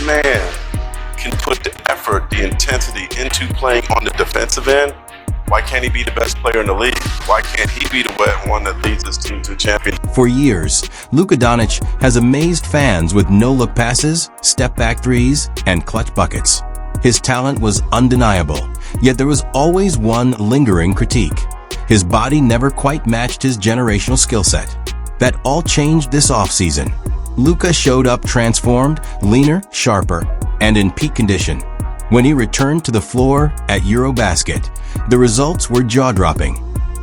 man can put the effort, the intensity into playing on the defensive end, why can't he be the best player in the league? Why can't he be the one that leads his team to a championship? For years, Luka Dončić has amazed fans with no-look passes, step-back threes, and clutch buckets. His talent was undeniable, yet there was always one lingering critique. His body never quite matched his generational skill set. That all changed this offseason. Luka showed up transformed, leaner, sharper, and in peak condition. When he returned to the floor at Eurobasket, the results were jaw-dropping.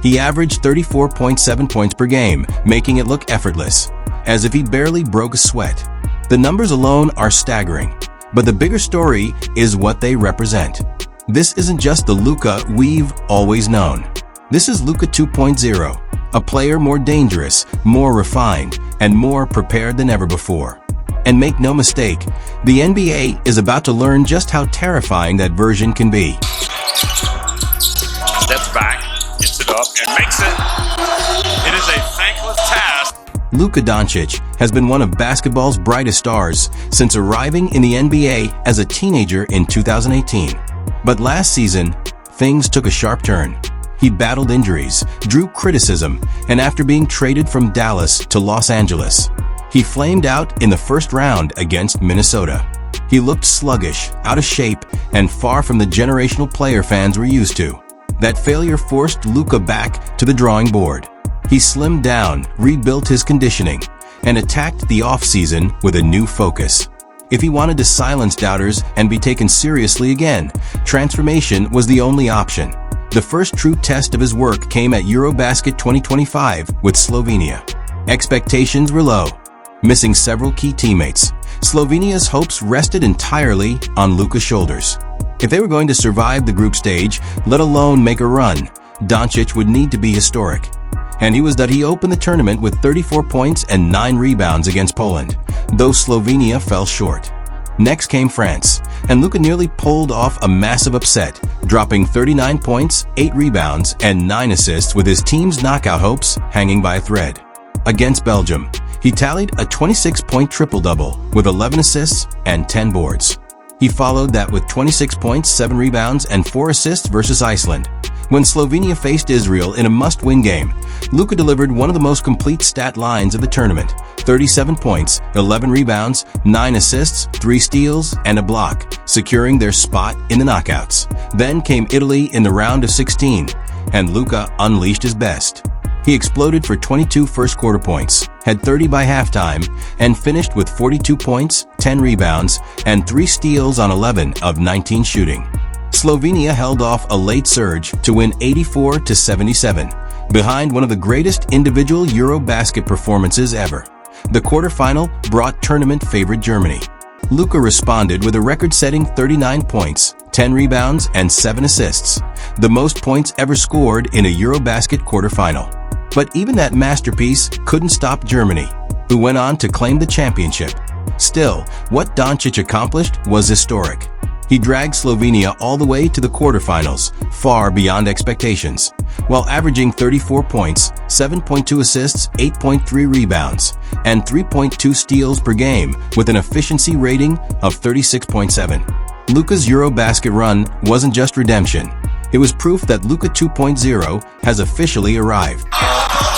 He averaged 34.7 points per game, making it look effortless, as if he barely broke a sweat. The numbers alone are staggering, but the bigger story is what they represent. This isn't just the Luka we've always known. This is Luka 2.0, a player more dangerous, more refined, and more prepared than ever before. And make no mistake, the NBA is about to learn just how terrifying that version can be. Steps back, gets it up, and makes it. It is a thankless task. Luka Doncic has been one of basketball's brightest stars since arriving in the NBA as a teenager in 2018. But last season, things took a sharp turn. He battled injuries, drew criticism, and after being traded from Dallas to Los Angeles, he flamed out in the first round against Minnesota. He looked sluggish, out of shape, and far from the generational player fans were used to. That failure forced Luka back to the drawing board. He slimmed down, rebuilt his conditioning, and attacked the offseason with a new focus. If he wanted to silence doubters and be taken seriously again, transformation was the only option. The first true test of his work came at Eurobasket 2025 with Slovenia. Expectations were low. Missing several key teammates, Slovenia's hopes rested entirely on Luka's shoulders. If they were going to survive the group stage, let alone make a run, Doncic would need to be historic. And he opened the tournament with 34 points and 9 rebounds against Poland, though Slovenia fell short. Next came France, and Luka nearly pulled off a massive upset, dropping 39 points, 8 rebounds, and 9 assists with his team's knockout hopes hanging by a thread. Against Belgium, he tallied a 26-point triple-double with 11 assists and 10 boards. He followed that with 26 points, 7 rebounds, and 4 assists versus Iceland. When Slovenia faced Israel in a must-win game, Luka delivered one of the most complete stat lines of the tournament: 37 points, 11 rebounds, 9 assists, 3 steals, and a block, securing their spot in the knockouts. Then came Italy in the round of 16, and Luka unleashed his best. He exploded for 22 first-quarter points, had 30 by halftime, and finished with 42 points, 10 rebounds, and 3 steals on 11 of 19 shooting. Slovenia held off a late surge to win 84-77, behind one of the greatest individual Eurobasket performances ever. The quarterfinal brought tournament favorite Germany. Luka responded with a record-setting 39 points, 10 rebounds, and 7 assists, the most points ever scored in a Eurobasket quarterfinal. But even that masterpiece couldn't stop Germany, who went on to claim the championship. Still, what Doncic accomplished was historic. He dragged Slovenia all the way to the quarterfinals, far beyond expectations, while averaging 34 points, 7.2 assists, 8.3 rebounds, and 3.2 steals per game with an efficiency rating of 36.7. Luka's Eurobasket run wasn't just redemption. It was proof that Luka 2.0 has officially arrived.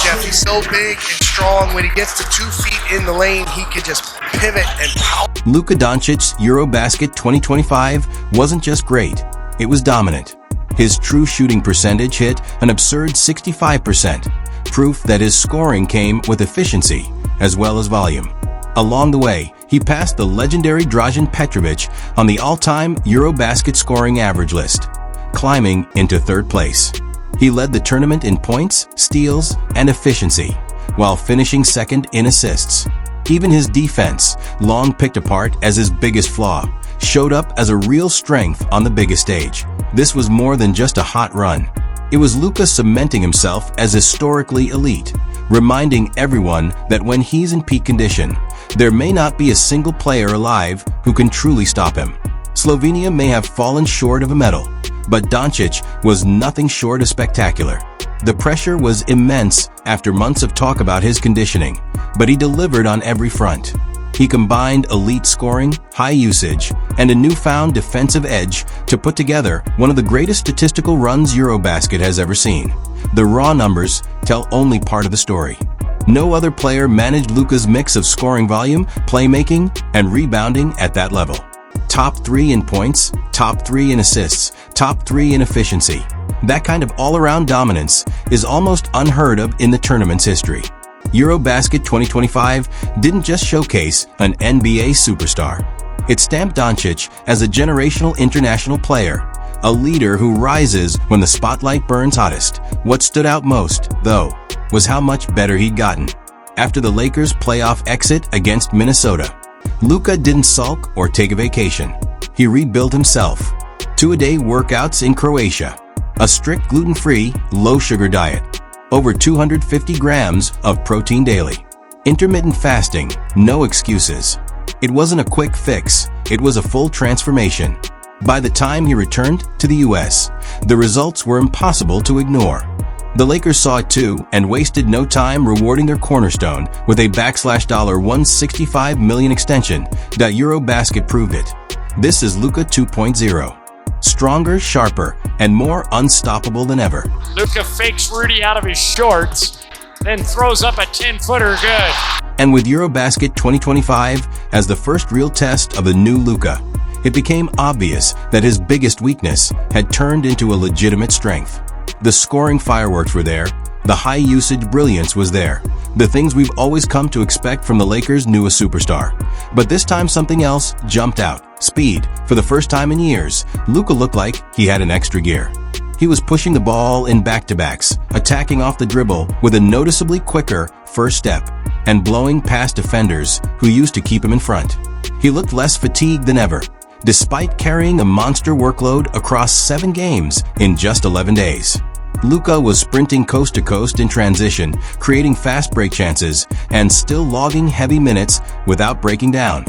Jeff, he's so big and strong. When he gets to 2 feet in the lane, he can just pivot and power. Luka Doncic's Eurobasket 2025 wasn't just great, it was dominant. His true shooting percentage hit an absurd 65%, proof that his scoring came with efficiency as well as volume. Along the way, he passed the legendary Dražen Petrovic on the all-time Eurobasket scoring average list, climbing into 3rd place. He led the tournament in points, steals, and efficiency, while finishing 2nd in assists. Even his defense, long picked apart as his biggest flaw, showed up as a real strength on the biggest stage. This was more than just a hot run. It was Luka cementing himself as historically elite, reminding everyone that when he's in peak condition, there may not be a single player alive who can truly stop him. Slovenia may have fallen short of a medal, but Doncic was nothing short of spectacular. The pressure was immense after months of talk about his conditioning, but he delivered on every front. He combined elite scoring, high usage, and a newfound defensive edge to put together one of the greatest statistical runs Eurobasket has ever seen. The raw numbers tell only part of the story. No other player managed Luka's mix of scoring volume, playmaking, and rebounding at that level. Top 3 in points, top 3 in assists, top 3 in efficiency. That kind of all-around dominance is almost unheard of in the tournament's history. Eurobasket 2025 didn't just showcase an NBA superstar. It stamped Doncic as a generational international player, a leader who rises when the spotlight burns hottest. What stood out most, though, was how much better he'd gotten. After the Lakers' playoff exit against Minnesota, Luka didn't sulk or take a vacation. He rebuilt himself. 2-a-day workouts in Croatia, a strict gluten-free, low-sugar diet, over 250 grams of protein daily, intermittent fasting, no excuses. It wasn't a quick fix, it was a full transformation. By the time he returned to the US, the results were impossible to ignore. The Lakers saw it too and wasted no time rewarding their cornerstone with a $165 million extension. Eurobasket proved it. This is Luka 2.0. Stronger, sharper, and more unstoppable than ever. Luka fakes Rudy out of his shorts, then throws up a 10-footer good. And with Eurobasket 2025 as the first real test of the new Luka, it became obvious that his biggest weakness had turned into a legitimate strength. The scoring fireworks were there, the high-usage brilliance was there, the things we've always come to expect from the Lakers' newest superstar. But this time something else jumped out. Speed. For the first time in years, Luka looked like he had an extra gear. He was pushing the ball in back-to-backs, attacking off the dribble with a noticeably quicker first step, and blowing past defenders who used to keep him in front. He looked less fatigued than ever, despite carrying a monster workload across 7 games in just 11 days. Luka was sprinting coast to coast in transition, creating fast break chances, and still logging heavy minutes without breaking down.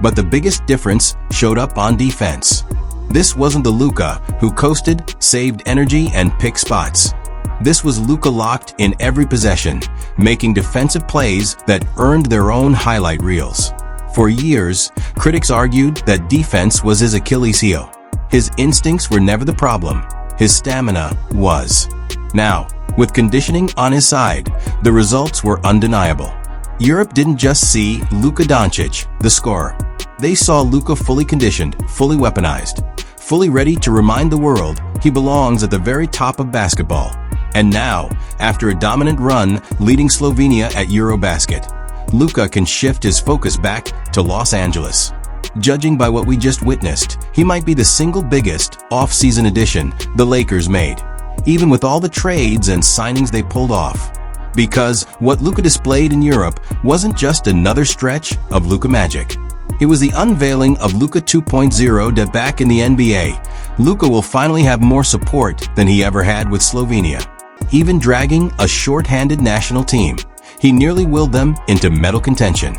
But the biggest difference showed up on defense. This wasn't the Luka who coasted, saved energy, and picked spots. This was Luka locked in every possession, making defensive plays that earned their own highlight reels. For years, critics argued that defense was his Achilles heel. His instincts were never the problem. His stamina was. Now, with conditioning on his side, the results were undeniable. Europe didn't just see Luka Dončić, the scorer. They saw Luka fully conditioned, fully weaponized, fully ready to remind the world he belongs at the very top of basketball. And now, after a dominant run leading Slovenia at Eurobasket, Luka can shift his focus back to Los Angeles. Judging by what we just witnessed, he might be the single biggest off-season addition the Lakers made, even with all the trades and signings they pulled off. Because what Luka displayed in Europe wasn't just another stretch of Luka magic. It was the unveiling of Luka 2.0 back in the NBA. Luka will finally have more support than he ever had with Slovenia. Even dragging a short-handed national team, he nearly willed them into medal contention.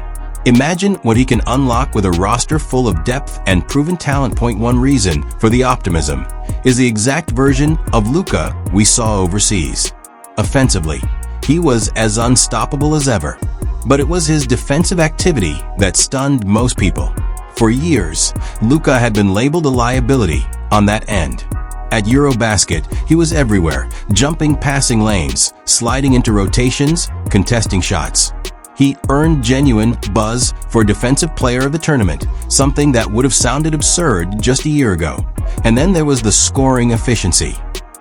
Imagine what he can unlock with a roster full of depth and proven talent. One reason for the optimism is the exact version of Luka we saw overseas. Offensively, he was as unstoppable as ever, but it was his defensive activity that stunned most people. For years, Luka had been labeled a liability on that end. At Eurobasket, he was everywhere, jumping passing lanes, sliding into rotations, contesting shots. He earned genuine buzz for Defensive Player of the Tournament, something that would have sounded absurd just a year ago. And then there was the scoring efficiency.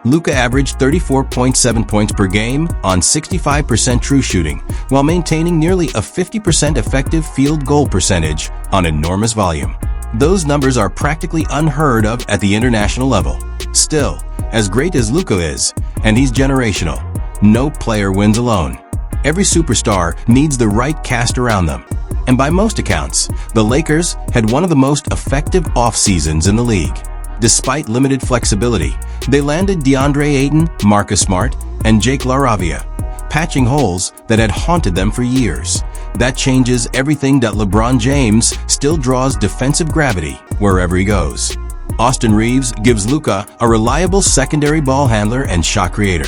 Luka averaged 34.7 points per game on 65% true shooting, while maintaining nearly a 50% effective field goal percentage on enormous volume. Those numbers are practically unheard of at the international level. Still, as great as Luka is, and he's generational, no player wins alone. Every superstar needs the right cast around them. And by most accounts, the Lakers had one of the most effective off-seasons in the league. Despite limited flexibility, they landed DeAndre Ayton, Marcus Smart, and Jake LaRavia, patching holes that had haunted them for years. That changes everything. LeBron James still draws defensive gravity wherever he goes. Austin Reeves gives Luka a reliable secondary ball handler and shot creator.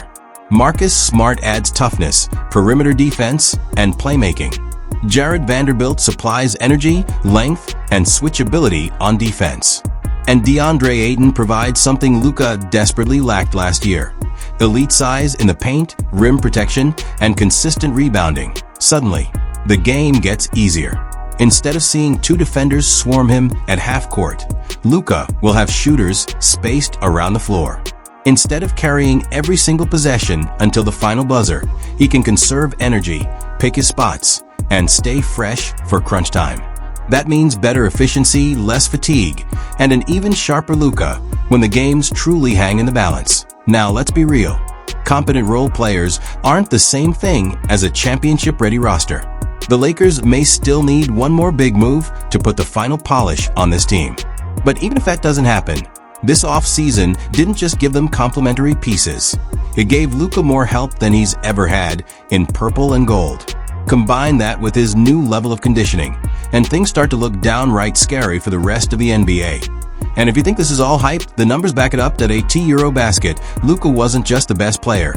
Marcus Smart adds toughness, perimeter defense, and playmaking. Jared Vanderbilt supplies energy, length, and switchability on defense. And DeAndre Ayton provides something Luka desperately lacked last year: elite size in the paint, rim protection, and consistent rebounding. Suddenly, the game gets easier. Instead of seeing two defenders swarm him at half court, Luka will have shooters spaced around the floor. Instead of carrying every single possession until the final buzzer, he can conserve energy, pick his spots, and stay fresh for crunch time. That means better efficiency, less fatigue, and an even sharper Luka when the games truly hang in the balance. Now let's be real. Competent role players aren't the same thing as a championship-ready roster. The Lakers may still need one more big move to put the final polish on this team. But even if that doesn't happen, this offseason didn't just give them complementary pieces. It gave Luka more help than he's ever had in purple and gold. Combine that with his new level of conditioning, and things start to look downright scary for the rest of the NBA. And if you think this is all hype, the numbers back it up that at Eurobasket, Luka wasn't just the best player.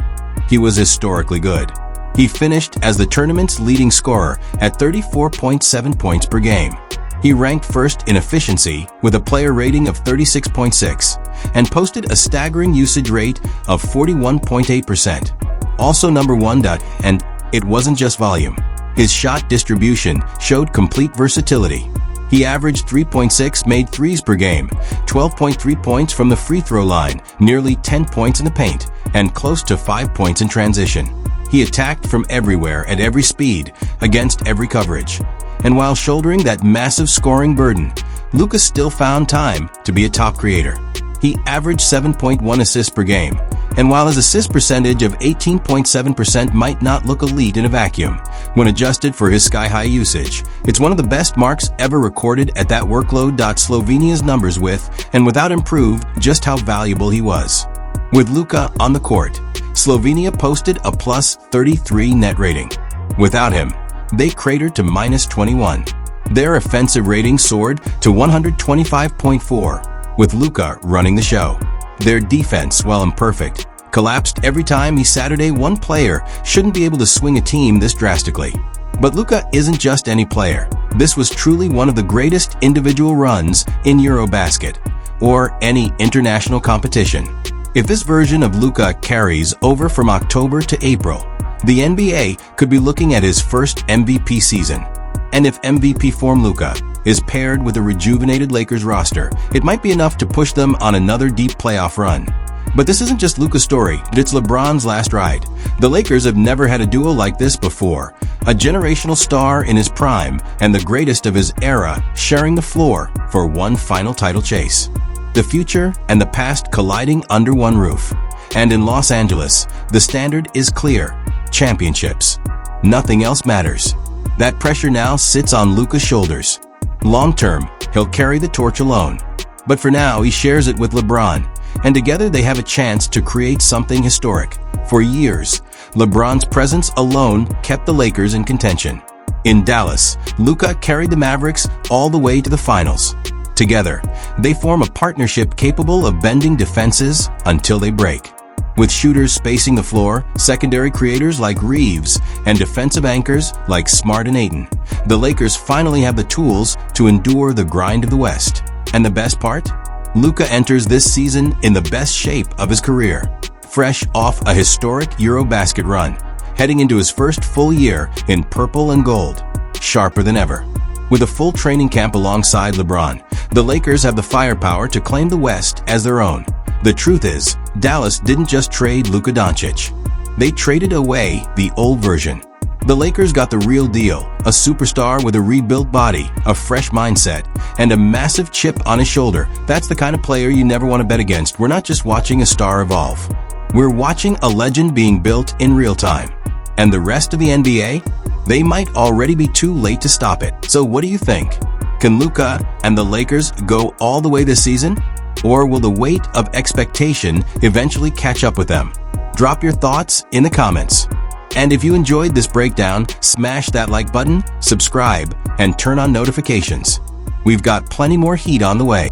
He was historically good. He finished as the tournament's leading scorer at 34.7 points per game. He ranked first in efficiency with a player rating of 36.6 and posted a staggering usage rate of 41.8%. Also number one. And it wasn't just volume. His shot distribution showed complete versatility. He averaged 3.6 made threes per game, 12.3 points from the free throw line, nearly 10 points in the paint, and close to 5 points in transition. He attacked from everywhere at every speed, against every coverage. And while shouldering that massive scoring burden, Luka still found time to be a top creator. He averaged 7.1 assists per game, and while his assist percentage of 18.7% might not look elite in a vacuum, when adjusted for his sky-high usage, it's one of the best marks ever recorded at that workload. Slovenia's numbers with and without improved just how valuable he was. With Luka on the court, Slovenia posted a plus 33 net rating. Without him, they cratered to minus 21. Their offensive rating soared to 125.4, with Luka running the show. Their defense, while imperfect, collapsed every time he Saturday. One player shouldn't be able to swing a team this drastically. But Luka isn't just any player. This was truly one of the greatest individual runs in Eurobasket, or any international competition. If this version of Luka carries over from October to April, the NBA could be looking at his first MVP season. And if MVP form Luka is paired with a rejuvenated Lakers roster, it might be enough to push them on another deep playoff run. But this isn't just Luka's story, it's LeBron's last ride. The Lakers have never had a duo like this before. A generational star in his prime and the greatest of his era sharing the floor for one final title chase. The future and the past colliding under one roof. And in Los Angeles, the standard is clear: championships. Nothing else matters. That pressure now sits on Luka's shoulders. Long term, he'll carry the torch alone. But for now, he shares it with LeBron, and together they have a chance to create something historic. For years, LeBron's presence alone kept the Lakers in contention. In Dallas, Luka carried the Mavericks all the way to the finals. Together, they form a partnership capable of bending defenses until they break. With shooters spacing the floor, secondary creators like Reeves, and defensive anchors like Smart and Ayton, the Lakers finally have the tools to endure the grind of the West. And the best part? Luka enters this season in the best shape of his career, fresh off a historic Eurobasket run, heading into his first full year in purple and gold, sharper than ever. With a full training camp alongside LeBron, the Lakers have the firepower to claim the West as their own. The truth is, Dallas didn't just trade Luka Dončić. They traded away the old version. The Lakers got the real deal, a superstar with a rebuilt body, a fresh mindset, and a massive chip on his shoulder. That's the kind of player you never want to bet against. We're not just watching a star evolve. We're watching a legend being built in real time. And the rest of the NBA? They might already be too late to stop it. So what do you think? Can Luka and the Lakers go all the way this season? Or will the weight of expectation eventually catch up with them? Drop your thoughts in the comments. And if you enjoyed this breakdown, smash that like button, subscribe, and turn on notifications. We've got plenty more heat on the way.